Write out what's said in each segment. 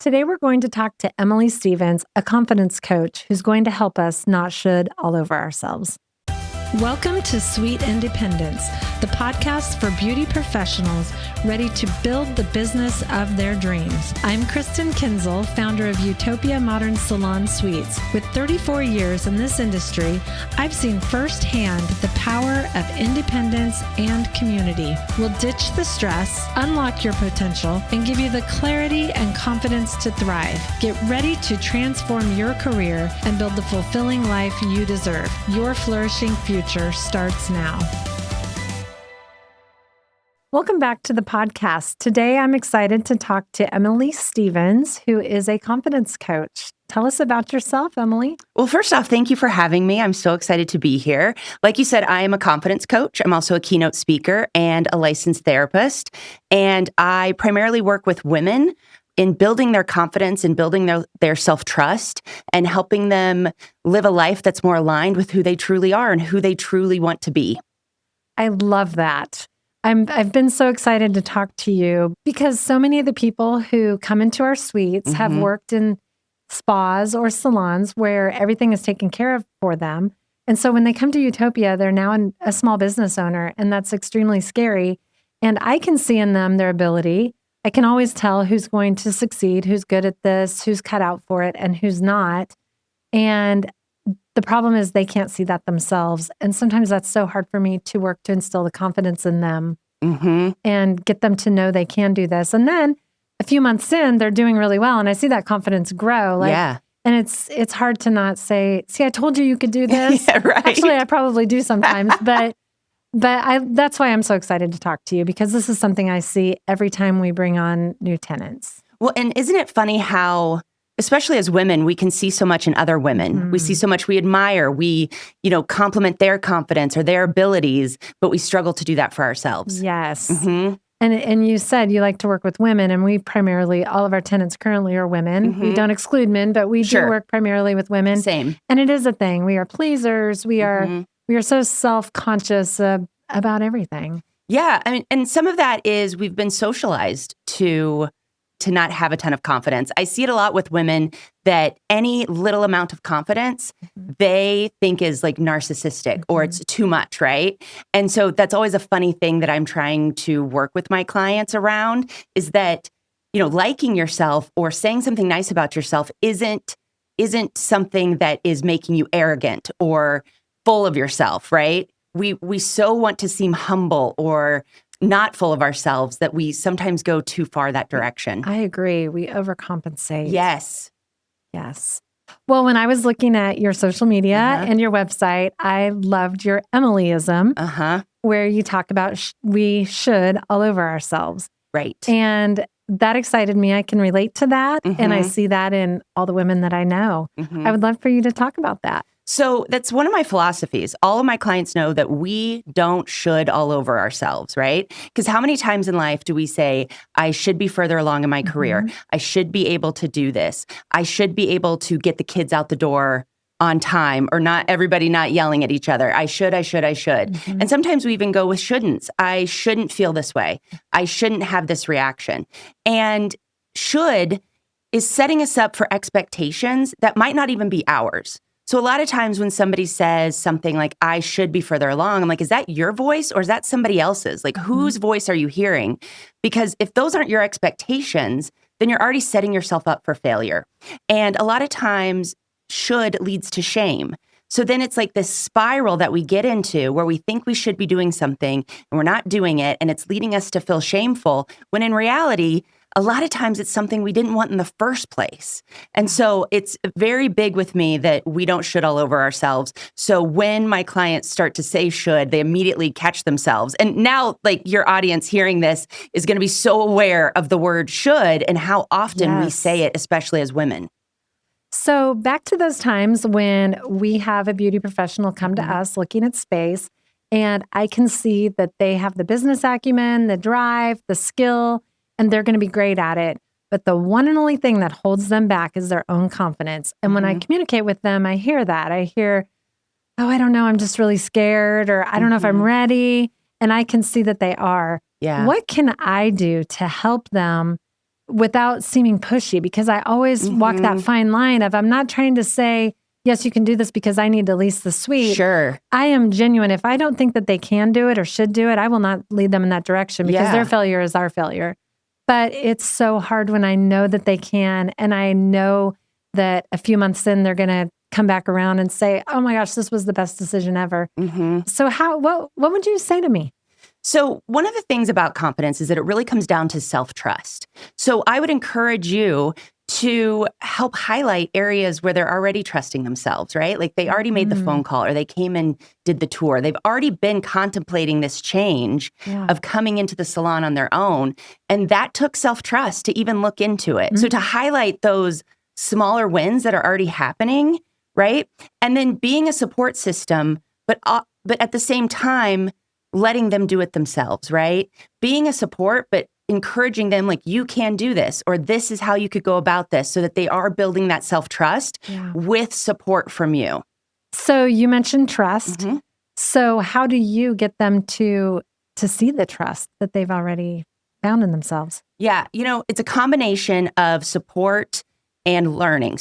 Today, we're going to talk to Emily Stevens, a confidence coach who's going to help us not should all over ourselves. Welcome to Sweet Independence, the podcast for beauty professionals ready to build the business of their dreams. I'm Kristen Kinzel, founder of Utopia Modern Salon Suites. With 34 years in this industry, I've seen firsthand the power of independence and community. We'll ditch the stress, unlock your potential, and give you the clarity and confidence to thrive. Get ready to transform your career and build the fulfilling life you deserve. Your flourishing future starts now. Welcome back to the podcast. Today, I'm excited to talk to Emily Stevens, who is a confidence coach. Tell us about yourself, Emily. Well, first off, thank you for having me. I'm so excited to be here. Like you said, I am a confidence coach. I'm also a keynote speaker and a licensed therapist. And I primarily work with women in building their confidence and building their self-trust and helping them live a life that's more aligned with who they truly are and who they truly want to be. I love that. I've been so excited to talk to you because so many of the people who come into our suites have worked in spas or salons where everything is taken care of for them. And so when they come to Utopia, they're now a small business owner, and that's extremely scary. And I can see in them their ability. I can always tell who's going to succeed, who's good at this, who's cut out for it, and who's not. And the problem is they can't see that themselves. And sometimes that's so hard for me to work to instill the confidence in them and get them to know they can do this. And then a few months in, they're doing really well. And I see that confidence grow. And it's hard to not say, see, I told you could do this. Yeah, right. Actually, I probably do sometimes, but that's why I'm so excited to talk to you, because this is something I see every time we bring on new tenants. Well, and isn't it funny how, especially as women, we can see so much in other women. We see so much we admire. We, compliment their confidence or their abilities, but we struggle to do that for ourselves. Yes. And you said you like to work with women, and we primarily, all of our tenants currently are women. We don't exclude men, but we do work primarily with women. Same. And it is a thing. We are pleasers. We are so self-conscious about everything. Yeah. I mean, and some of that is we've been socialized to not have a ton of confidence. I see it a lot with women that any little amount of confidence they think is like narcissistic or it's too much, right? And so that's always a funny thing that I'm trying to work with my clients around is that, liking yourself or saying something nice about yourself isn't something that is making you arrogant or full of yourself, right? We so want to seem humble or not full of ourselves that we sometimes go too far that direction. I agree. We overcompensate. Yes. Well, when I was looking at your social media and your website, I loved your Emilyism, where you talk about we should all over ourselves. Right. And that excited me. I can relate to that. And I see that in all the women that I know. I would love for you to talk about that. So that's one of my philosophies. All of my clients know that we don't should all over ourselves, right? Because how many times in life do we say, I should be further along in my career. I should be able to do this. I should be able to get the kids out the door on time, or not everybody not yelling at each other. I should. And sometimes we even go with shouldn'ts. I shouldn't feel this way. I shouldn't have this reaction. And should is setting us up for expectations that might not even be ours. So a lot of times when somebody says something like, I should be further along, I'm like, is that your voice or is that somebody else's? Like, whose voice are you hearing? Because if those aren't your expectations, then you're already setting yourself up for failure. And a lot of times, should leads to shame. So then it's like this spiral that we get into where we think we should be doing something and we're not doing it, and it's leading us to feel shameful, when in reality, a lot of times it's something we didn't want in the first place. And so it's very big with me that we don't should all over ourselves. So when my clients start to say should, they immediately catch themselves. And now, like, your audience hearing this is going to be so aware of the word should and how often we say it, especially as women. So back to those times when we have a beauty professional come to us looking at space, and I can see that they have the business acumen, the drive, the skill, and they're going to be great at it. But the one and only thing that holds them back is their own confidence. And when I communicate with them, I hear that. I hear, oh, I don't know, I'm just really scared, or I don't know if I'm ready. And I can see that they are. Yeah. What can I do to help them without seeming pushy, because I always walk that fine line of, I'm not trying to say, yes, you can do this because I need to lease the suite. Sure. I am genuine. If I don't think that they can do it or should do it, I will not lead them in that direction, because their failure is our failure. But it's so hard when I know that they can, and I know that a few months in, they're going to come back around and say, oh my gosh, this was the best decision ever. So what would you say to me? So one of the things about confidence is that it really comes down to self-trust. So I would encourage you to help highlight areas where they're already trusting themselves, right? Like they already made the phone call, or they came and did the tour. They've already been contemplating this change of coming into the salon on their own. And that took self-trust to even look into it. So to highlight those smaller wins that are already happening, right? And then being a support system, but at the same time, letting them do it themselves, right? Being a support, but encouraging them, like, you can do this, or this is how you could go about this, so that they are building that self-trust with support from you. So you mentioned trust. So how do you get them to see the trust that they've already found in themselves? Yeah, it's a combination of support and learning.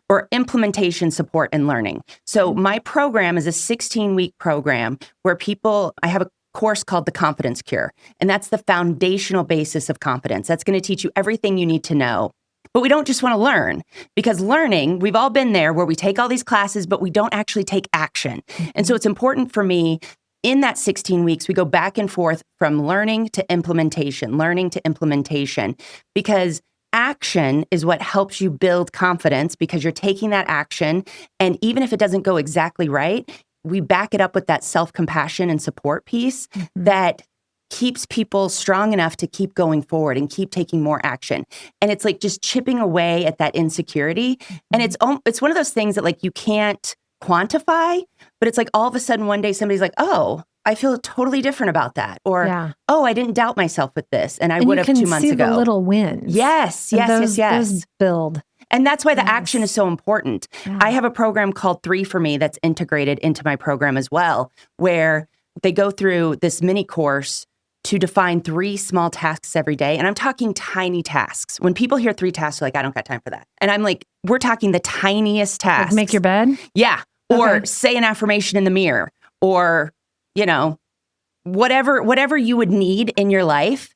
Or implementation, support, and learning. So my program is a 16-week program where I have a course called The Confidence Cure. And that's the foundational basis of confidence. That's going to teach you everything you need to know. But we don't just want to learn, because learning, we've all been there where we take all these classes, but we don't actually take action. And so it's important for me, in that 16 weeks, we go back and forth from learning to implementation, because action is what helps you build confidence, because you're taking that action. And even if it doesn't go exactly right, we back it up with that self-compassion and support piece that keeps people strong enough to keep going forward and keep taking more action. And it's like just chipping away at that insecurity. And it's one of those things that, like, you can't quantify, but it's like all of a sudden one day somebody's like, oh, I feel totally different about that. Or, oh, I didn't doubt myself with this, and I would have 2 months ago. You can see the little wins. Yes. Those build. And that's why the action is so important. I have a program called 3 for Me that's integrated into my program as well, where they go through this mini course to define 3 small tasks every day. And I'm talking tiny tasks. When people hear 3 tasks, they're like, I don't got time for that. And I'm like, we're talking the tiniest tasks. Like make your bed? Yeah. Or say an affirmation in the mirror, or, whatever you would need in your life.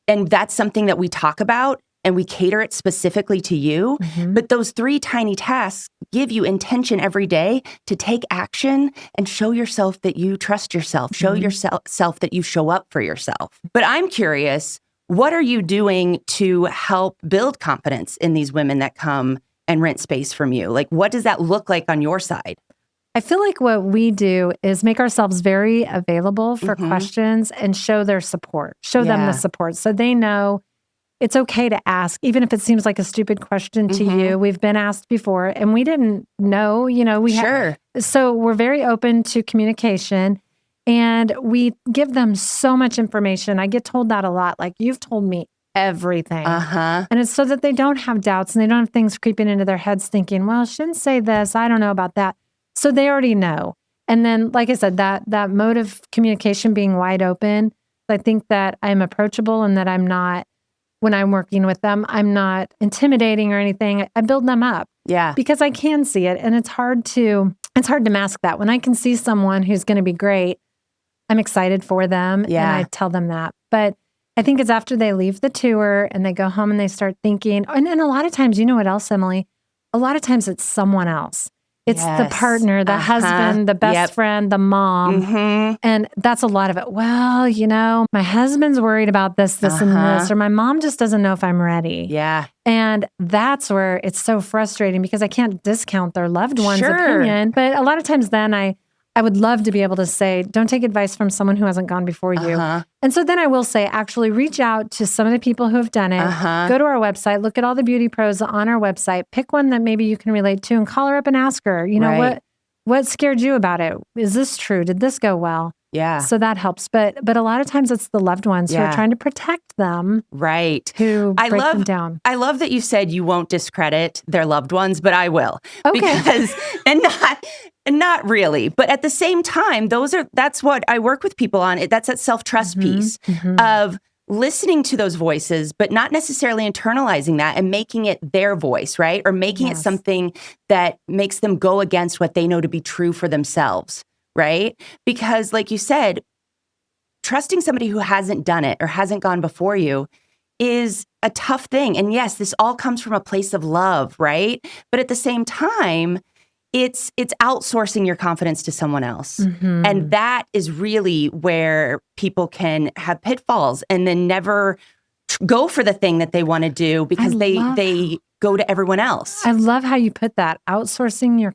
And that's something that we talk about, and we cater it specifically to you. But those 3 tiny tasks give you intention every day to take action and show yourself that you trust yourself, show yourself that you show up for yourself. But I'm curious, what are you doing to help build confidence in these women that come and rent space from you? Like, what does that look like on your side? I feel like what we do is make ourselves very available for questions and show them the support, so they know it's okay to ask, even if it seems like a stupid question to you. We've been asked before and we didn't know, so we're very open to communication, and we give them so much information. I get told that a lot, like, you've told me everything. And it's so that they don't have doubts and they don't have things creeping into their heads thinking, well, I shouldn't say this, I don't know about that. So they already know. And then, like I said, that mode of communication being wide open, I think that I'm approachable, and that I'm not, when I'm working with them, I'm not intimidating or anything. I build them up. Yeah. Because I can see it. And it's hard to mask that. When I can see someone who's going to be great, I'm excited for them. Yeah. And I tell them that. But I think it's after they leave the tour and they go home and they start thinking, and a lot of times, you know what else, Emily? A lot of times it's someone else. It's the partner, the husband, the best friend, the mom. And that's a lot of it. Well, my husband's worried about this, and this, or my mom just doesn't know if I'm ready. Yeah. And that's where it's so frustrating, because I can't discount their loved one's opinion. But a lot of times then I would love to be able to say, don't take advice from someone who hasn't gone before you. And so then I will say, actually reach out to some of the people who have done it. Go to our website, look at all the beauty pros on our website, pick one that maybe you can relate to, and call her up and ask her, what scared you about it? Is this true? Did this go well? Yeah. So that helps. But a lot of times it's the loved ones who are trying to protect them. Right. Who break them down. I love that you said you won't discredit their loved ones, but I will. Okay. Because, and not really. But at the same time, that's what I work with people on. That's that self-trust piece of listening to those voices, but not necessarily internalizing that and making it their voice, right? Or making it something that makes them go against what they know to be true for themselves, right? Because like you said, trusting somebody who hasn't done it or hasn't gone before you is a tough thing. And yes, this all comes from a place of love, right? But at the same time, it's outsourcing your confidence to someone else. And that is really where people can have pitfalls and then never go for the thing that they want to do because they go to everyone else. I love how you put that, outsourcing your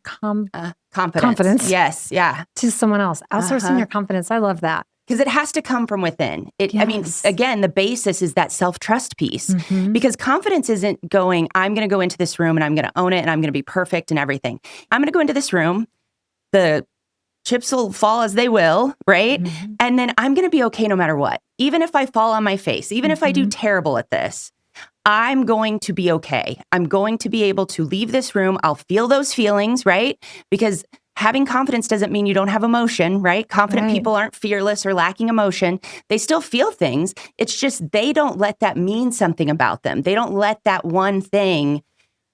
confidence. Yes, yeah. To someone else. Outsourcing your confidence. I love that. Because it has to come from within. I mean, again, the basis is that self-trust piece. Because confidence isn't going, I'm going to go into this room and I'm going to own it and I'm going to be perfect and everything. I'm going to go into this room. The chips will fall as they will, right? And then I'm going to be okay no matter what. Even if I fall on my face, even if I do terrible at this, I'm going to be okay. I'm going to be able to leave this room. I'll feel those feelings, right? Because having confidence doesn't mean you don't have emotion, right? Confident people aren't fearless or lacking emotion. They still feel things. It's just they don't let that mean something about them. They don't let that one thing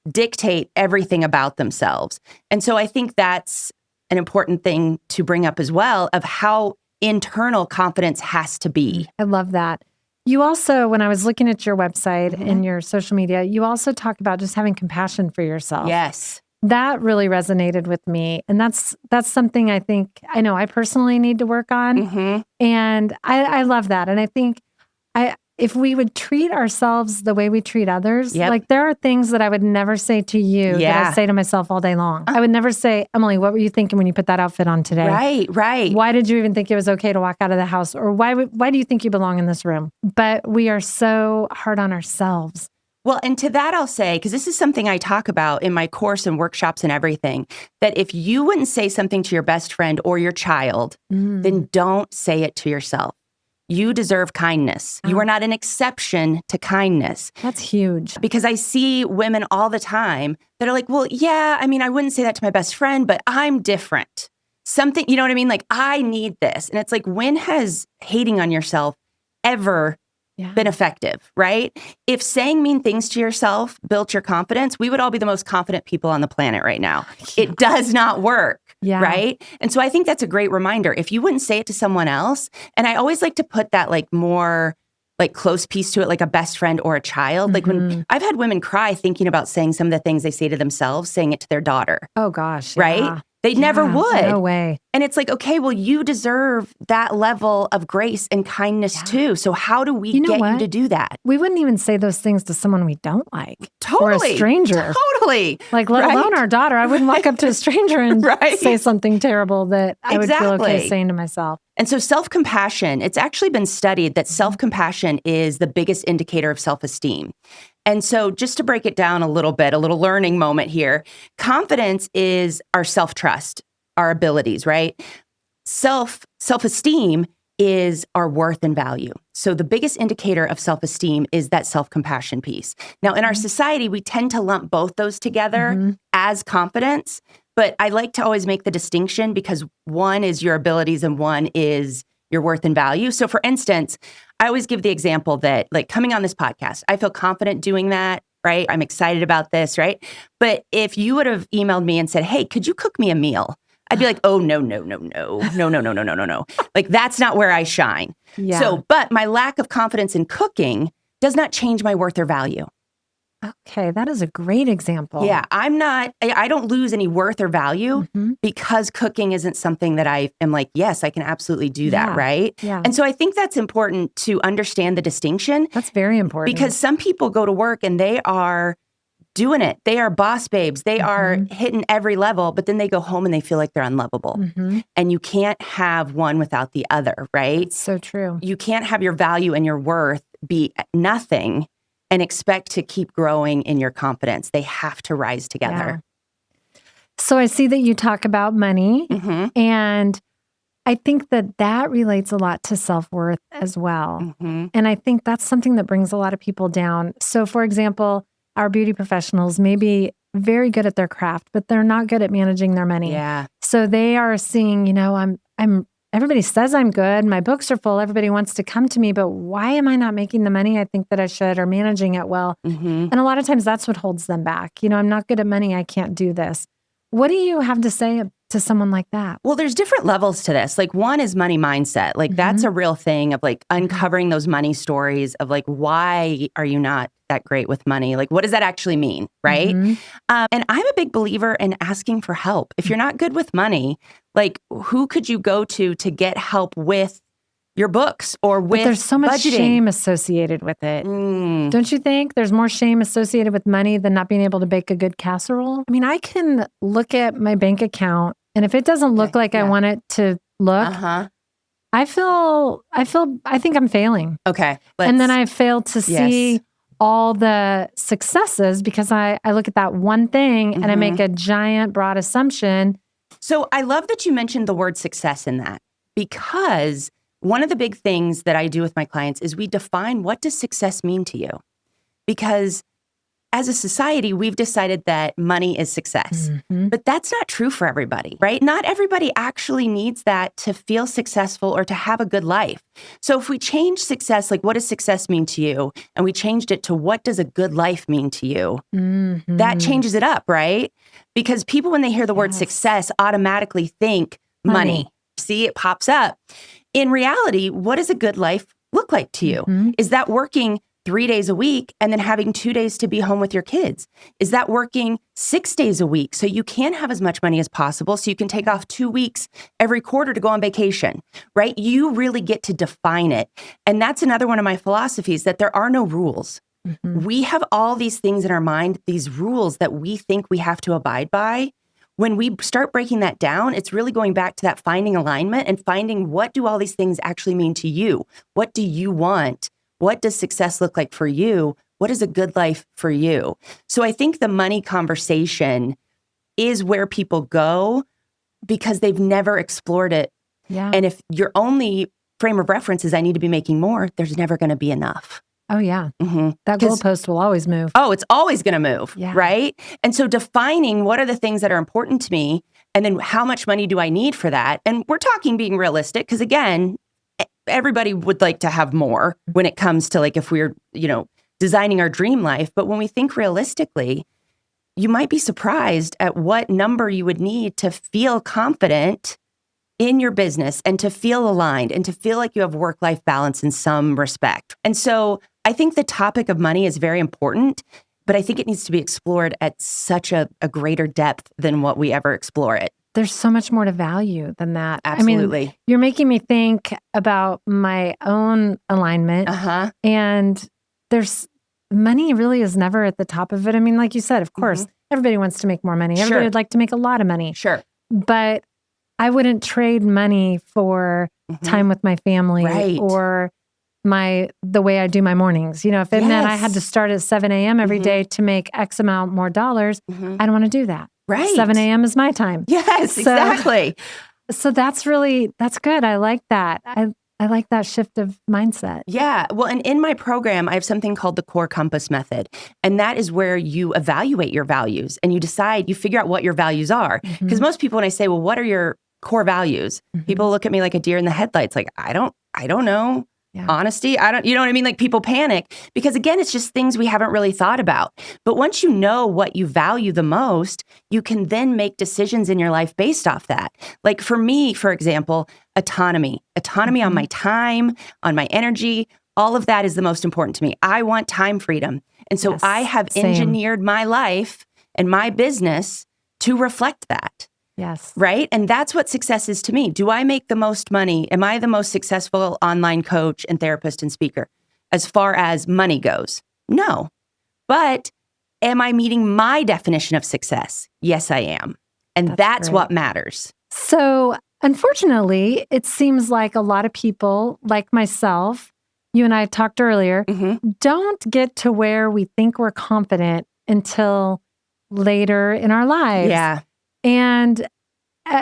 dictate everything about themselves. And so I think that's an important thing to bring up as well of how internal confidence has to be. I love that. You also, when I was looking at your website and your social media, you also talk about just having compassion for yourself. Yes. That really resonated with me. And that's something I think, I know I personally need to work on. And I love that. And I think if we would treat ourselves the way we treat others, like there are things that I would never say to you that I say to myself all day long. I would never say, Emily, what were you thinking when you put that outfit on today? Right. Why did you even think it was okay to walk out of the house? Or why do you think you belong in this room? But we are so hard on ourselves. Well, and to that I'll say, because this is something I talk about in my course and workshops and everything, that if you wouldn't say something to your best friend or your child, then don't say it to yourself. You deserve kindness. You are not an exception to kindness. That's huge. Because I see women all the time that are like, well, yeah, I mean, I wouldn't say that to my best friend, but I'm different. Something, you know what I mean? Like, I need this. And it's like, when has hating on yourself ever been effective, right? If saying mean things to yourself built your confidence, we would all be the most confident people on the planet right now. It does not work, right? And so I think that's a great reminder. If you wouldn't say it to someone else, and I always like to put that like more like close piece to it, like a best friend or a child. Like when I've had women cry thinking about saying some of the things they say to themselves, saying it to their daughter. Oh gosh. Right? They never would. No way. And it's like, okay, well, you deserve that level of grace and kindness too. So how do we get you to do that? We wouldn't even say those things to someone we don't like. Totally. Or a stranger. Totally. Like, let alone our daughter. I wouldn't walk up to a stranger and say something terrible that I would feel okay saying to myself. And so self-compassion, it's actually been studied that self-compassion is the biggest indicator of self-esteem. And so just to break it down a little bit, a little learning moment here, confidence is our self-trust, our abilities, right? Self-esteem is our worth and value. So the biggest indicator of self-esteem is that self-compassion piece. Now, in our society, we tend to lump both those together as confidence, but I like to always make the distinction because one is your abilities and one is your worth and value. So for instance, I always give the example that like coming on this podcast, I feel confident doing that, right? I'm excited about this, right? But if you would have emailed me and said, hey, could you cook me a meal? I'd be like, oh, no. Like, that's not where I shine. Yeah. So, but my lack of confidence in cooking does not change my worth or value. Okay, that is a great example. Yeah, I don't lose any worth or value because cooking isn't something that I am like, yes, I can absolutely do that, right? Yeah. And so I think that's important to understand the distinction. That's very important. Because some people go to work and they are doing it. They are boss babes. They are hitting every level, but then they go home and they feel like they're unlovable. And you can't have one without the other, right? That's so true. You can't have your value and your worth be nothing and expect to keep growing in your confidence. They have to rise together. Yeah. So I see that you talk about money, and I think that relates a lot to self-worth as well. And I think that's something that brings a lot of people down. So for example, our beauty professionals may be very good at their craft, but they're not good at managing their money. Yeah. So they are seeing, I'm everybody says I'm good. My books are full. Everybody wants to come to me, but why am I not making the money I think that I should or managing it well? Mm-hmm. And a lot of times that's what holds them back. I'm not good at money. I can't do this. What do you have to say to someone like that? Well, there's different levels to this. Like one is money mindset. Like that's a real thing of like uncovering those money stories of like, why are you not that great with money? Like, what does that actually mean? Right. And I'm a big believer in asking for help. If you're not good with money, like who could you go to get help with your books or with But there's so much budgeting? shame associated with it. Don't you think there's more shame associated with money than not being able to bake a good casserole? I mean, I can look at my bank account and if it doesn't look like I want it to look, I think I'm failing. Okay. And then I fail to see all the successes because I look at that one thing and I make a giant broad assumption. So I love that you mentioned the word success in that, because one of the big things that I do with my clients is we define, what does success mean to you? Because as a society, we've decided that money is success, but that's not true for everybody, right? Not everybody actually needs that to feel successful or to have a good life. So if we change success, like what does success mean to you? And we changed it to what does a good life mean to you? That changes it up, right? Because people, when they hear the word success, automatically think money. See, it pops up. In reality, what does a good life look like to you? Is that working 3 days a week and then having 2 days to be home with your kids? Is that working 6 days a week so you can have as much money as possible so you can take off 2 weeks every quarter to go on vacation, right? You really get to define it. And that's another one of my philosophies, that there are no rules. We have all these things in our mind, these rules that we think we have to abide by. When we start breaking that down, it's really going back to that finding alignment and finding, what do all these things actually mean to you? What do you want? What does success look like for you? What is a good life for you? So I think the money conversation is where people go because they've never explored it. And if your only frame of reference is I need to be making more, there's never going to be enough. Oh, yeah. That goalpost will always move. Oh, it's always going to move, right? And so defining what are the things that are important to me, and then how much money do I need for that? And we're talking being realistic, because again, everybody would like to have more when it comes to like if we're, designing our dream life. But when we think realistically, you might be surprised at what number you would need to feel confident in your business and to feel aligned and to feel like you have work-life balance in some respect. And so I think the topic of money is very important, but I think it needs to be explored at such a greater depth than what we ever explore it. There's so much more to value than that. Absolutely. I mean, you're making me think about my own alignment. And money really is never at the top of it. I mean, like you said, of course, everybody wants to make more money. Everybody would like to make a lot of money. But I wouldn't trade money for time with my family or the way I do my mornings. If it meant I had to start at 7 a.m. every day to make X amount more dollars, I don't want to do that. 7 a.m. is my time. Exactly. So that's good. I like that. I like that shift of mindset. Yeah. Well, and in my program, I have something called the Core Compass Method. And that is where you evaluate your values and you figure out what your values are. Because most people, when I say, well, what are your core values? People look at me like a deer in the headlights. Like, I don't know. Honesty. You know what I mean? Like people panic because again, it's just things we haven't really thought about. But once you know what you value the most, you can then make decisions in your life based off that. Like for me, for example, autonomy on my time, on my energy, all of that is the most important to me. I want time freedom. And so I have engineered my life and my business to reflect that. Right? And that's what success is to me. Do I make the most money? Am I the most successful online coach and therapist and speaker as far as money goes? No. But am I meeting my definition of success? Yes, I am. And that's what matters. So unfortunately, it seems like a lot of people like myself, you and I talked earlier, don't get to where we think we're confident until later in our lives. And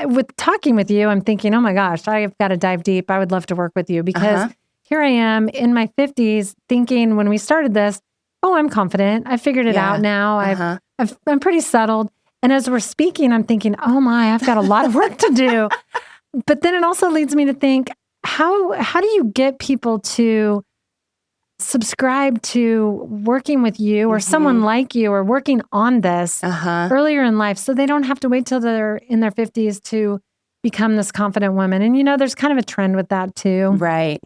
with talking with you, I'm thinking, oh my gosh, I've got to dive deep. I would love to work with you because here I am in my 50s thinking when we started this, oh, I'm confident. I figured it out now. I'm pretty settled. And as we're speaking, I'm thinking, oh my, I've got a lot of work to do. But then it also leads me to think, how do you get people to subscribe to working with you or someone like you or working on this earlier in life so they don't have to wait till they're in their 50s to become this confident woman? And, there's kind of a trend with that too. Right.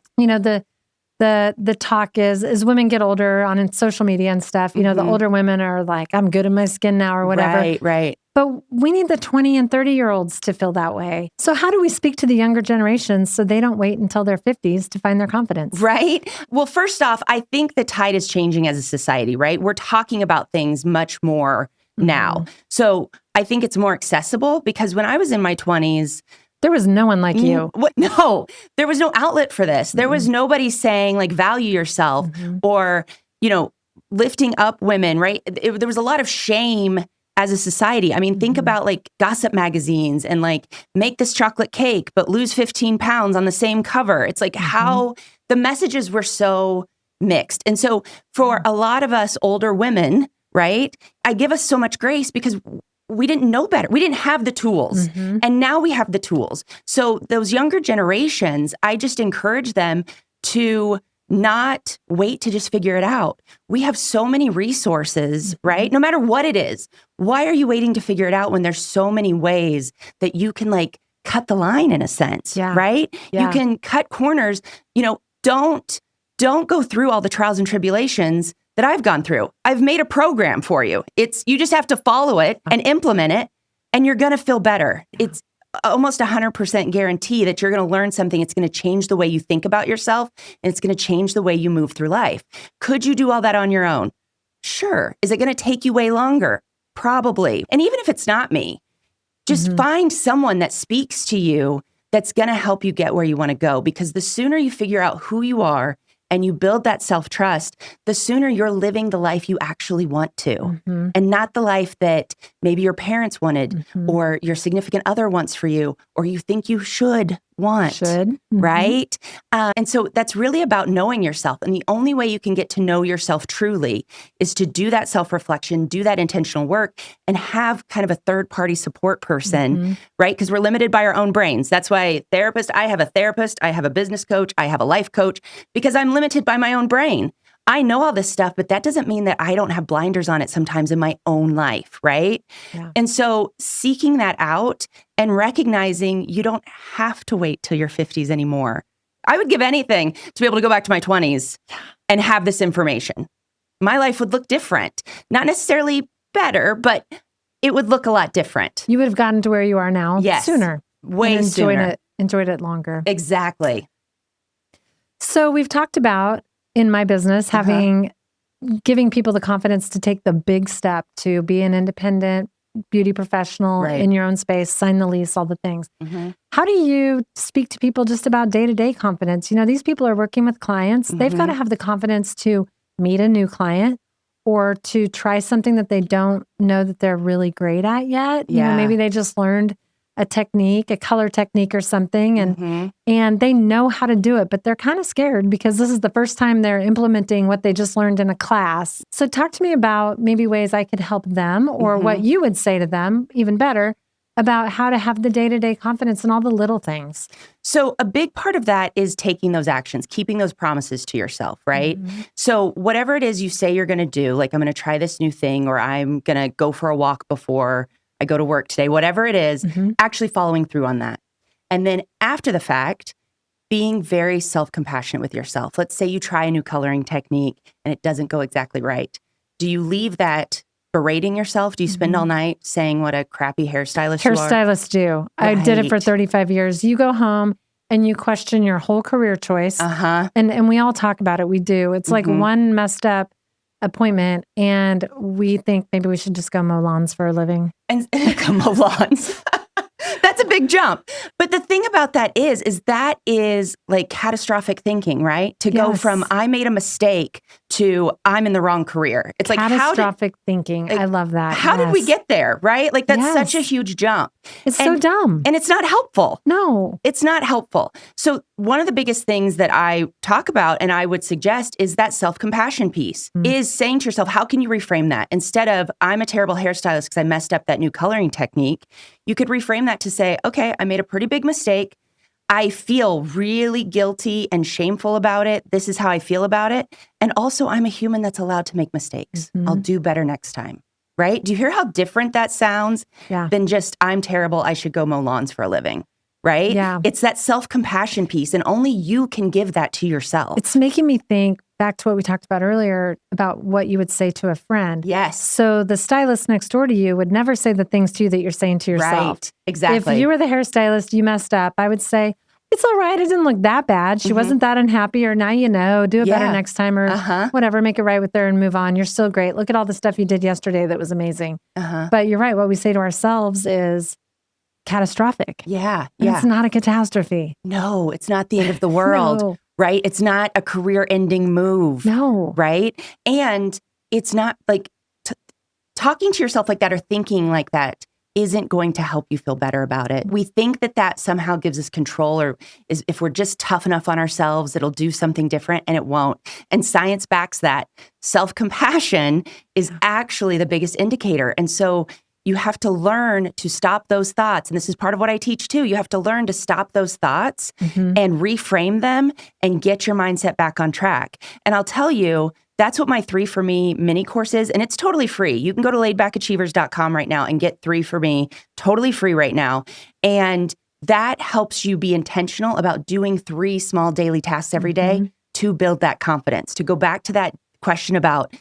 The talk is as women get older on social media and stuff, the older women are like, I'm good in my skin now or whatever. Right. But we need the 20 and 30-year-olds to feel that way. So how do we speak to the younger generations so they don't wait until their 50s to find their confidence? Right. Well, first off, I think the tide is changing as a society, right? We're talking about things much more now. So I think it's more accessible because when I was in my 20s, there was no one like you. No, there was no outlet for this. There was nobody saying like value yourself or, lifting up women, right? There was a lot of shame as a society. I mean, think about like gossip magazines and like make this chocolate cake, but lose 15 pounds on the same cover. It's like how the messages were so mixed. And so for a lot of us older women, right, I give us so much grace because we didn't know better. We didn't have the tools. And now we have the tools. So those younger generations, I just encourage them to not wait to just figure it out. We have so many resources, right? No matter what it is. Why are you waiting to figure it out when there's so many ways that you can like cut the line in a sense, right? You can cut corners. Don't go through all the trials and tribulations that I've gone through. I've made a program for you. You just have to follow it and implement it, and you're going to feel better. It's almost 100% guarantee that you're going to learn something. It's going to change the way you think about yourself, and it's going to change the way you move through life. Could you do all that on your own? Sure. Is it going to take you way longer? Probably. And even if it's not me, just find someone that speaks to you that's going to help you get where you want to go. Because the sooner you figure out who you are and you build that self-trust, the sooner you're living the life you actually want to, and not the life that maybe your parents wanted or your significant other wants for you, or you think you should want, right? And so that's really about knowing yourself. And the only way you can get to know yourself truly is to do that self-reflection, do that intentional work, and have kind of a third-party support person, right? Because we're limited by our own brains. That's why I have a therapist, I have a business coach, I have a life coach, because I'm limited by my own brain. I know all this stuff, but that doesn't mean that I don't have blinders on it sometimes in my own life, right? And so seeking that out and recognizing you don't have to wait till your 50s anymore. I would give anything to be able to go back to my 20s and have this information. My life would look different. Not necessarily better, but it would look a lot different. You would have gotten to where you are now sooner. Way sooner. Enjoyed it longer. Exactly. So we've talked about in my business giving people the confidence to take the big step to be an independent beauty professional in your own space, sign the lease, all the things. How do you speak to people just about day-to-day confidence? These people are working with clients. They've got to have the confidence to meet a new client or to try something that they don't know that they're really great at yet. Maybe they just learned a technique, a color technique or something, and they know how to do it, but they're kind of scared because this is the first time they're implementing what they just learned in a class. So talk to me about maybe ways I could help them or what you would say to them, even better, about how to have the day-to-day confidence in all the little things. So a big part of that is taking those actions, keeping those promises to yourself, right? So whatever it is you say you're going to do, like I'm going to try this new thing or I'm going to go for a walk before I go to work today, whatever it is, actually following through on that. And then after the fact, being very self-compassionate with yourself. Let's say you try a new coloring technique and it doesn't go exactly right. Do you leave that berating yourself? Do you spend all night saying what a crappy hairstylist you are? Hairstylists do. I did it for 35 years. You go home and you question your whole career choice. And we all talk about it. We do. It's like one messed up appointment and we think maybe we should just go mow lawns for a living. And go mow lawns. That's a big jump. But the thing about that is that is like catastrophic thinking, right? To go from I made a mistake to I'm in the wrong career. It's like catastrophic thinking. I love that. How did we get there, right? Like that's such a huge jump. It's so dumb. And it's not helpful. No. It's not helpful. So one of the biggest things that I talk about and I would suggest is that self-compassion piece is saying to yourself, how can you reframe that? Instead of I'm a terrible hairstylist because I messed up that new coloring technique, you could reframe that to say, say, okay, I made a pretty big mistake. I feel really guilty and shameful about it. This is how I feel about it. And also, I'm a human that's allowed to make mistakes. I'll do better next time. Right? Do you hear how different that sounds than just, I'm terrible, I should go mow lawns for a living? Right? Yeah. It's that self-compassion piece, and only you can give that to yourself. It's making me think back to what we talked about earlier about what you would say to a friend. Yes. So the stylist next door to you would never say the things to you that you're saying to yourself. Right. Exactly. If you were the hairstylist, you messed up, I would say, it's all right. It didn't look that bad. She wasn't that unhappy, or now you know, do it better next time, or whatever, make it right with her and move on. You're still great. Look at all the stuff you did yesterday that was amazing. But you're right. What we say to ourselves is catastrophic. Yeah. And it's not a catastrophe. No, it's not the end of the world. No. Right? It's not a career-ending move. No. Right? And it's not like talking to yourself like that or thinking like that isn't going to help you feel better about it. We think that that somehow gives us control, or is if we're just tough enough on ourselves, it'll do something different, and it won't. And science backs that. Self-compassion is actually the biggest indicator. And so you have to learn to stop those thoughts. And this is part of what I teach too. You have to learn to stop those thoughts and reframe them and get your mindset back on track. And I'll tell you, that's what my 3 for Me mini course is. And it's totally free. You can go to laidbackachievers.com right now and get 3 for Me totally free right now. And that helps you be intentional about doing 3 small daily tasks every day to build that confidence, to go back to that question about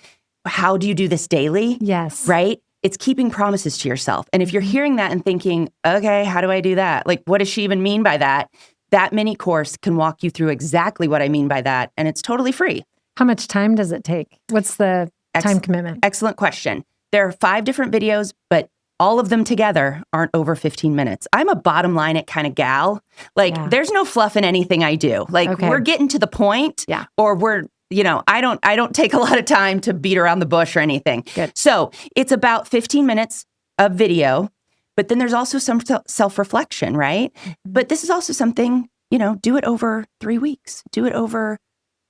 how do you do this daily? Yes. Right? It's keeping promises to yourself. And if you're hearing that and thinking, okay, how do I do that? Like, what does she even mean by that? That mini course can walk you through exactly what I mean by that. And it's totally free. How much time does it take? What's the time commitment? Excellent question. There are 5 different videos, but all of them together aren't over 15 minutes. I'm a bottom line it kind of gal. Like, there's no fluff in anything I do. Like, we're getting to the point, or we're, I don't take a lot of time to beat around the bush or anything. Good. So it's about 15 minutes of video, but then there's also some self-reflection, right? But this is also something, do it over 3 weeks, do it over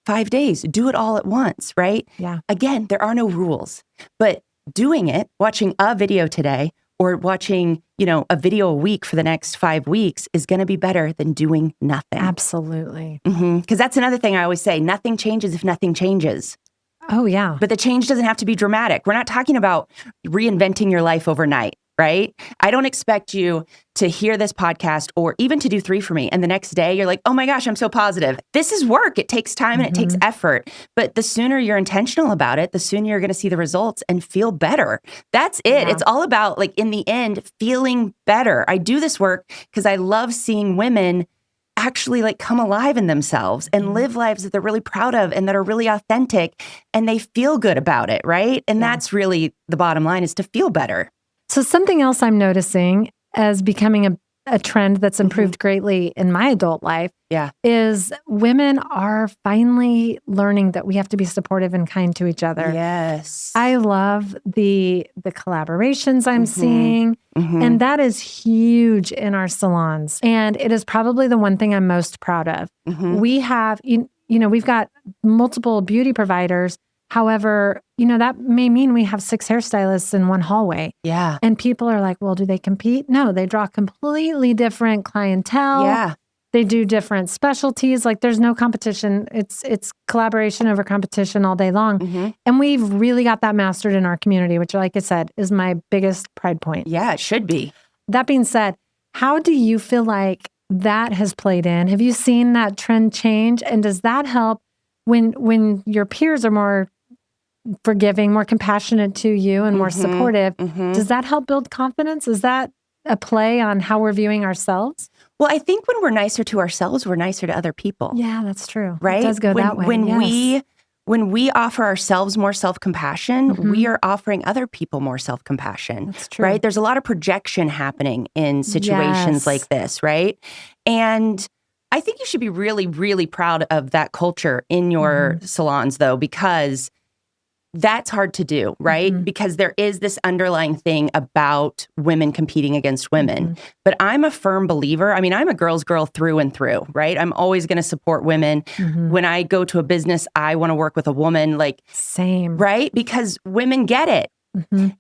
5 days, do it all at once, right? Yeah. Again, there are no rules, but doing it, watching a video today or watching, a video a week for the next 5 weeks is going to be better than doing nothing. Absolutely. Because that's another thing I always say, nothing changes if nothing changes. Oh, yeah. But the change doesn't have to be dramatic. We're not talking about reinventing your life overnight, right? I don't expect you to hear this podcast or even to do 3 for Me. And the next day you're like, oh my gosh, I'm so positive. This is work. It takes time and it takes effort. But the sooner you're intentional about it, the sooner you're going to see the results and feel better. That's it. Yeah. It's all about, like, in the end, feeling better. I do this work because I love seeing women actually, like, come alive in themselves and live lives that they're really proud of and that are really authentic, and they feel good about it, right? And that's really the bottom line, is to feel better. So something else I'm noticing as becoming a trend that's improved greatly in my adult life is women are finally learning that we have to be supportive and kind to each other. Yes. I love the collaborations I'm seeing, and that is huge in our salons. And it is probably the one thing I'm most proud of. We have, we've got multiple beauty providers. However, that may mean we have 6 hairstylists in one hallway. Yeah. And people are like, well, do they compete? No, they draw completely different clientele. Yeah. They do different specialties. Like, there's no competition. It's collaboration over competition all day long. And we've really got that mastered in our community, which, like I said, is my biggest pride point. Yeah, it should be. That being said, how do you feel like that has played in? Have you seen that trend change? And does that help when your peers are more forgiving, more compassionate to you, and more supportive? Does that help build confidence? Is that a play on how we're viewing ourselves? Well, I think when we're nicer to ourselves, we're nicer to other people. Yeah, that's true. Right? It does go that way. When we offer ourselves more self-compassion, we are offering other people more self-compassion. That's true. Right? There's a lot of projection happening in situations like this, right? And I think you should be really, really proud of that culture in your salons, though, because that's hard to do, right? Because there is this underlying thing about women competing against women. But I'm a firm believer. I mean, I'm a girl's girl through and through, right? I'm always going to support women. When I go to a business, I want to work with a woman, like, same, right? Because women get it.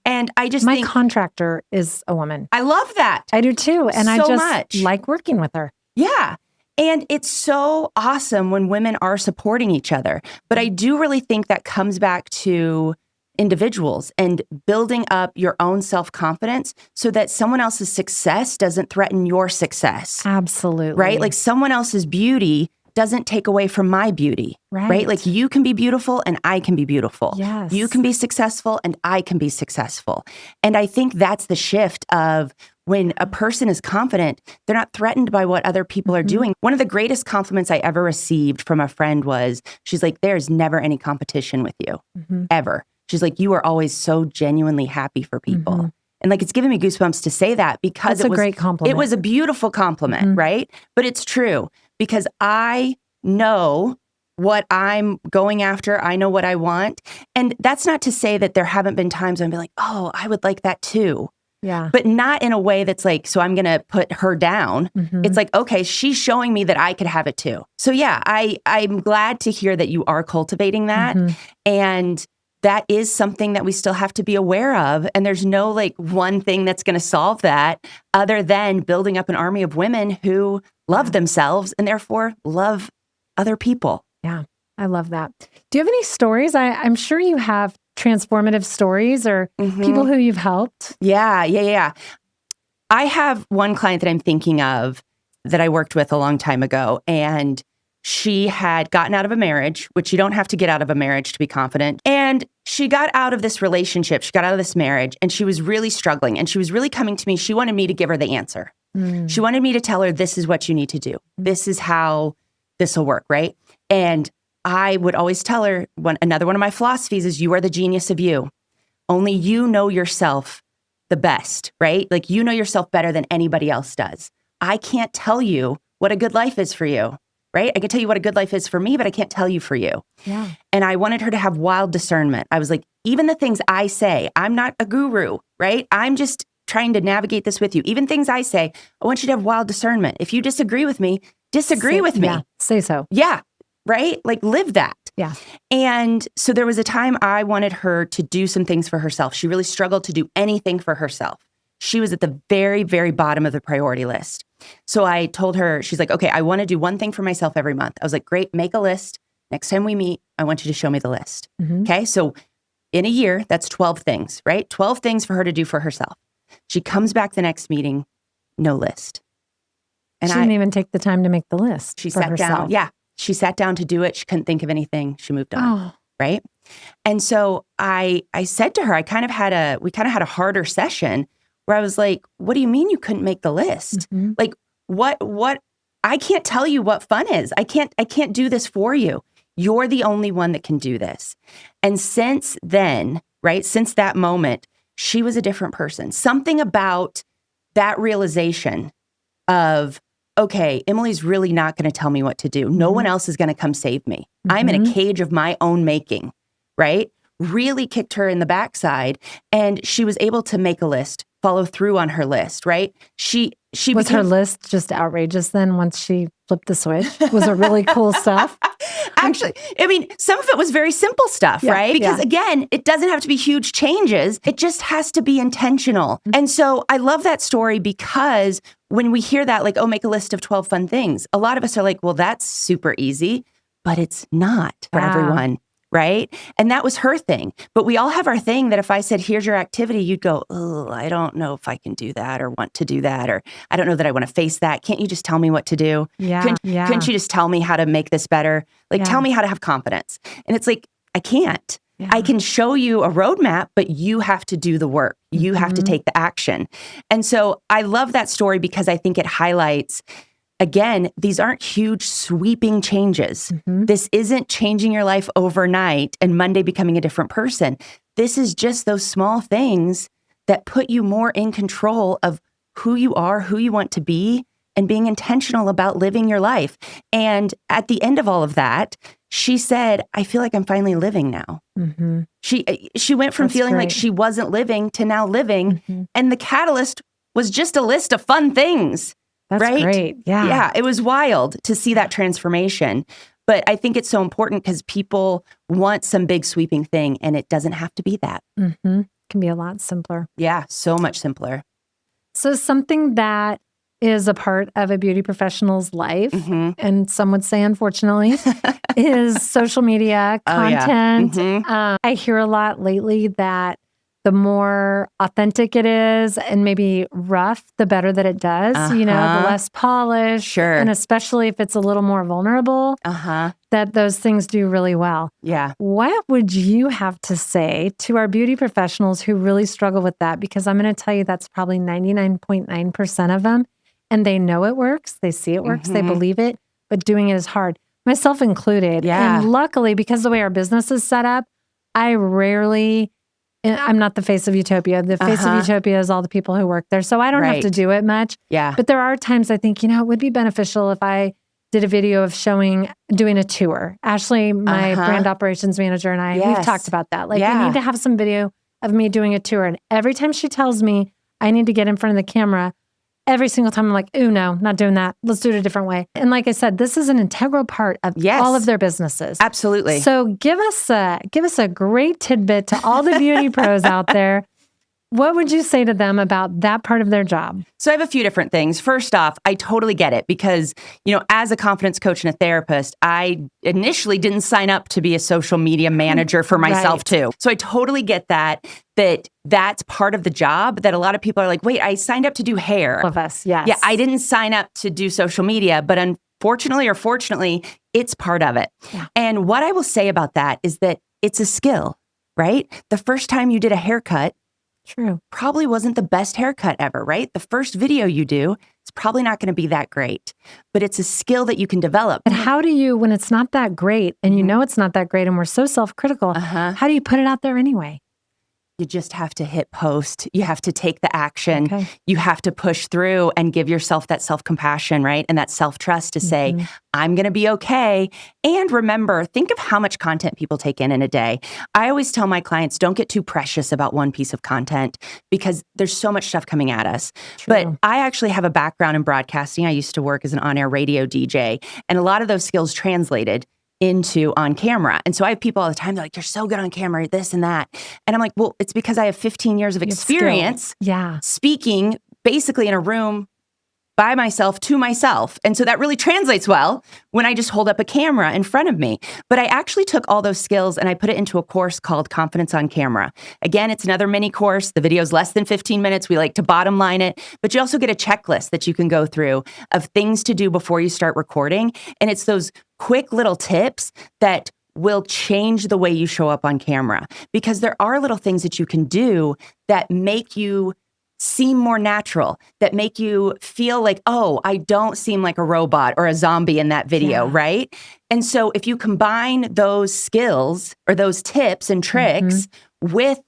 And I just My think contractor is a woman. I love that. I do too. And I so just much. like working with her. Yeah. And it's so awesome when women are supporting each other. But I do really think that comes back to individuals and building up your own self-confidence so that someone else's success doesn't threaten your success. Absolutely. Right? Like someone else's beauty doesn't take away from my beauty. Right? Like you can be beautiful and I can be beautiful. Yes. You can be successful and I can be successful. And I think that's the shift of when a person is confident, they're not threatened by what other people are doing. One of the greatest compliments I ever received from a friend was, she's like, there's never any competition with you, ever. She's like, you are always so genuinely happy for people. And like, it's giving me goosebumps to say that because That's a great compliment. It was a beautiful compliment, right? But it's true because I know what I'm going after. I know what I want. And that's not to say that there haven't been times when I'm like, oh, I would like that too. Yeah. But not in a way that's like, so I'm going to put her down. It's like, okay, she's showing me that I could have it too. So yeah, I'm glad to hear that you are cultivating that. And that is something that we still have to be aware of. And there's no like one thing that's going to solve that other than building up an army of women who love themselves and therefore love other people. Yeah, I love that. Do you have any stories? I'm sure you have transformative stories or people who you've helped. Yeah. I have one client that I'm thinking of that I worked with a long time ago, and she had gotten out of a marriage, which you don't have to get out of a marriage to be confident. And she got out of this relationship. She got out of this marriage and she was really struggling and she was really coming to me. She wanted me to give her the answer. She wanted me to tell her, this is what you need to do. This is how this will work, right? And I would always tell her, another one of my philosophies is you are the genius of you. Only you know yourself the best, right? Like you know yourself better than anybody else does. I can't tell you what a good life is for you, right? I can tell you what a good life is for me, but I can't tell you for you. Yeah. And I wanted her to have wild discernment. I was like, even the things I say, I'm not a guru, right? I'm just trying to navigate this with you. Even things I say, I want you to have wild discernment. If you disagree with me, disagree with me. Yeah, say so. Yeah. Right? Like live that. Yeah. And so there was a time I wanted her to do some things for herself. She really struggled to do anything for herself. She was at the very, very bottom of the priority list. So I told her, she's like, okay, I want to do one thing for myself every month. I was like, great, make a list. Next time we meet, I want you to show me the list. Okay. So in a year, that's 12 things, right? 12 things for her to do for herself. She comes back the next meeting, no list. And she didn't even take the time to make the list. She for sat herself. down. Yeah. She sat down to do it. She couldn't think of anything. She moved on. Oh. Right. And so I said to her, we kind of had a harder session where I was like, what do you mean you couldn't make the list? Like what, I can't tell you what fun is. I can't do this for you. You're the only one that can do this. And since then, right, since that moment, she was a different person. Something about that realization of, okay, Emily's really not going to tell me what to do. No one else is going to come save me. I'm in a cage of my own making, right? Really kicked her in the backside. And she was able to make a list, follow through on her list, right? She was her list just outrageous then once she flipped the switch? Was it really cool stuff? Actually, I mean, some of it was very simple stuff, right? Because again, it doesn't have to be huge changes. It just has to be intentional. And so I love that story because when we hear that, like, oh, make a list of 12 fun things, a lot of us are like, well, that's super easy, but it's not for everyone. Right? And that was her thing. But we all have our thing that if I said, here's your activity, you'd go, oh, I don't know if I can do that or want to do that, or I don't know that I want to face that. Can't you just tell me what to do? Couldn't you just tell me how to make this better? Like, tell me how to have confidence. And it's like, I can't. I can show you a roadmap, but you have to do the work. You have to take the action. And so I love that story because I think it highlights, again, these aren't huge sweeping changes. This isn't changing your life overnight and Monday becoming a different person. This is just those small things that put you more in control of who you are, who you want to be, and being intentional about living your life. And at the end of all of that, she said, I feel like I'm finally living now. She went from feeling like she wasn't living to now living. And the catalyst was just a list of fun things. That's great. Yeah. Yeah. It was wild to see that transformation. But I think it's so important because people want some big sweeping thing and it doesn't have to be that. can be a lot simpler. Yeah, so much simpler. So something that is a part of a beauty professional's life, and some would say unfortunately, is social media content. I hear a lot lately that the more authentic it is and maybe rough, the better that it does, the less polished. Sure. And especially if it's a little more vulnerable, that those things do really well. Yeah. What would you have to say to our beauty professionals who really struggle with that? Because I'm going to tell you that's probably 99.9% of them. And they know it works. They see it works. They believe it. But doing it is hard, myself included. Yeah. And luckily, because the way our business is set up, I'm not the face of Utopia. The face of Utopia is all the people who work there. So I don't have to do it much. Yeah. But there are times I think, it would be beneficial if I did a video of doing a tour. Ashley, my brand operations manager, and I, we've talked about that. Like, we need to have some video of me doing a tour. And every time she tells me I need to get in front of the camera, every single time I'm like, ooh, no, not doing that. Let's do it a different way. And like I said, this is an integral part of all of their businesses. Absolutely. So give us a great tidbit to all the beauty pros out there. What would you say to them about that part of their job? So I have a few different things. First off, I totally get it because, as a confidence coach and a therapist, I initially didn't sign up to be a social media manager for myself too. So I totally get that's part of the job that a lot of people are like, wait, I signed up to do hair. All of us, yes. Yeah, I didn't sign up to do social media, but unfortunately or fortunately, it's part of it. Yeah. And what I will say about that is that it's a skill, right? The first time you did a haircut, probably wasn't the best haircut ever, right? The first video you do, it's probably not going to be that great, but it's a skill that you can develop. But how do you, when it's not that great and it's not that great and we're so self-critical, how do you put it out there anyway? You just have to hit post. You have to take the action. Okay. You have to push through and give yourself that self-compassion, right? And that self-trust to say, I'm going to be okay. And remember, think of how much content people take in a day. I always tell my clients, don't get too precious about one piece of content because there's so much stuff coming at us. But I actually have a background in broadcasting. I used to work as an on-air radio DJ, and a lot of those skills translated into on camera. And so I have people all the time, they're like, you're so good on camera, this and that. And I'm like, well, it's because I have 15 years of experience speaking basically in a room by myself to myself. And so that really translates well when I just hold up a camera in front of me. But I actually took all those skills and I put it into a course called Confidence on Camera. Again, it's another mini course. The video is less than 15 minutes. We like to bottom line it, but you also get a checklist that you can go through of things to do before you start recording. And it's those quick little tips that will change the way you show up on camera, because there are little things that you can do that make you seem more natural, that make you feel like, oh, I don't seem like a robot or a zombie in that video, right? And so if you combine those skills or those tips and tricks with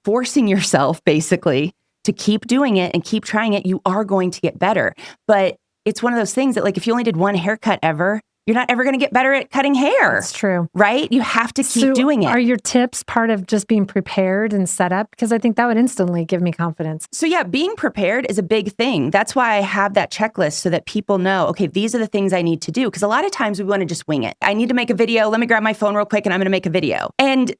forcing yourself basically to keep doing it and keep trying it, you are going to get better. But it's one of those things that, like, if you only did one haircut ever, you're not ever going to get better at cutting hair. That's true. Right? You have to keep doing it. Are your tips part of just being prepared and set up? Because I think that would instantly give me confidence. So yeah, being prepared is a big thing. That's why I have that checklist so that people know, okay, these are the things I need to do. Because a lot of times we want to just wing it. I need to make a video. Let me grab my phone real quick and I'm going to make a video. And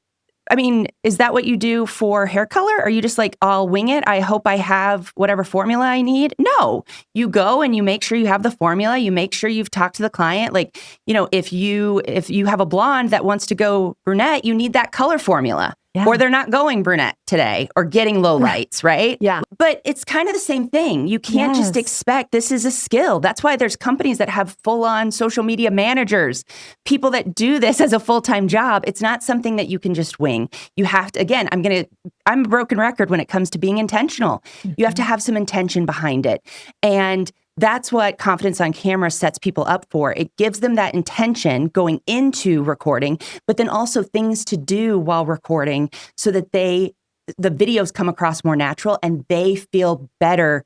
I mean, is that what you do for hair color? Are you just like, I'll wing it? I hope I have whatever formula I need? No, you go and you make sure you have the formula. You make sure you've talked to the client. Like, if you have a blonde that wants to go brunette, you need that color formula. Yeah. Or they're not going brunette today or getting low lights, right? Yeah. But it's kind of the same thing. You can't just expect, this is a skill. That's why there's companies that have full-on social media managers, people that do this as a full-time job. It's not something that you can just wing. You have to, again, I'm a broken record when it comes to being intentional. You have to have some intention behind it. And that's what Confidence on Camera sets people up for. It gives them that intention going into recording, but then also things to do while recording so that the videos come across more natural and they feel better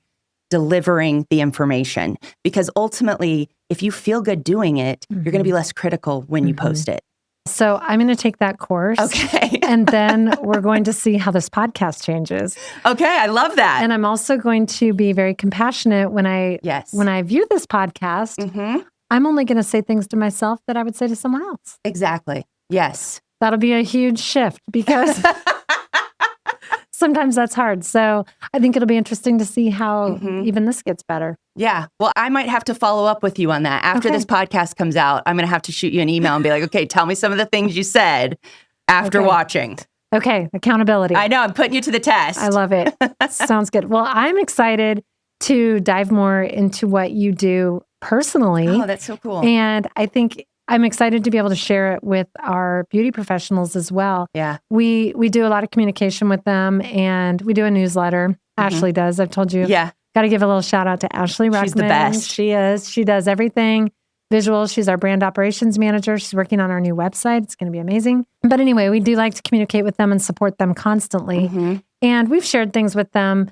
delivering the information. Because ultimately, if you feel good doing it, you're going to be less critical when you post it. So I'm going to take that course. Okay. And then we're going to see how this podcast changes. Okay. I love that. And I'm also going to be very compassionate when I view this podcast. I'm only going to say things to myself that I would say to someone else. Exactly. Yes. That'll be a huge shift because sometimes that's hard. So I think it'll be interesting to see how even this gets better. Yeah. Well, I might have to follow up with you on that. After this podcast comes out, I'm going to have to shoot you an email and be like, okay, tell me some of the things you said after watching. Okay. Accountability. I know. I'm putting you to the test. I love it. Sounds good. Well, I'm excited to dive more into what you do personally. Oh, that's so cool. And I think I'm excited to be able to share it with our beauty professionals as well. Yeah. We do a lot of communication with them, and we do a newsletter. Ashley does. I've told you. Yeah. Got to give a little shout out to Ashley Ruckman. She's the best. She is. She does everything visual. She's our brand operations manager. She's working on our new website. It's going to be amazing. But anyway, we do like to communicate with them and support them constantly. And we've shared things with them,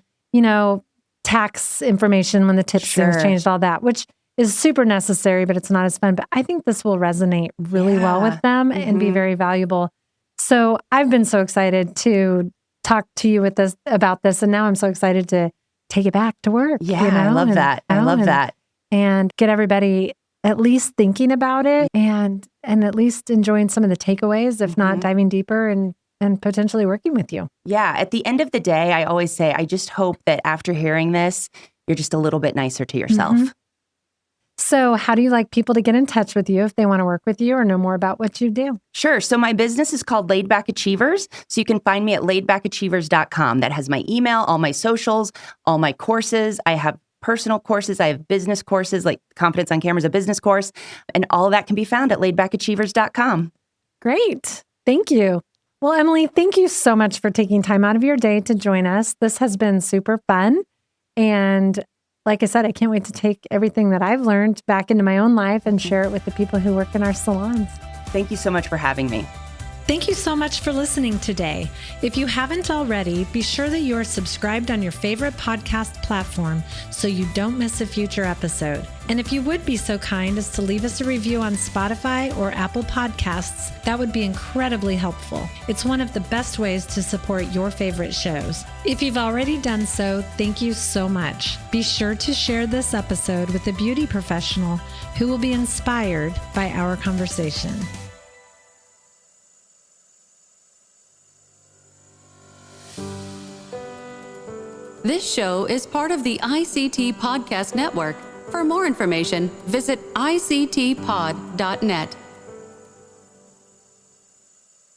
tax information when the tips things changed, all that, which is super necessary, but it's not as fun. But I think this will resonate really well with them and be very valuable. So I've been so excited to talk to you about this. And now I'm so excited to take it back to work. Yeah, I love that. I love that. And get everybody at least thinking about it and at least enjoying some of the takeaways, if not diving deeper and potentially working with you. Yeah. At the end of the day, I always say, I just hope that after hearing this, you're just a little bit nicer to yourself. So how do you like people to get in touch with you if they want to work with you or know more about what you do? Sure. So my business is called Laid Back Achievers. So you can find me at laidbackachievers.com. That has my email, all my socials, all my courses. I have personal courses. I have business courses, like Confidence on Camera is a business course. And all of that can be found at laidbackachievers.com. Great. Thank you. Well, Emily, thank you so much for taking time out of your day to join us. This has been super fun. And like I said, I can't wait to take everything that I've learned back into my own life and share it with the people who work in our salons. Thank you so much for having me. Thank you so much for listening today. If you haven't already, be sure that you are subscribed on your favorite podcast platform so you don't miss a future episode. And if you would be so kind as to leave us a review on Spotify or Apple Podcasts, that would be incredibly helpful. It's one of the best ways to support your favorite shows. If you've already done so, thank you so much. Be sure to share this episode with a beauty professional who will be inspired by our conversation. This show is part of the ICT Podcast Network. For more information, visit ictpod.net.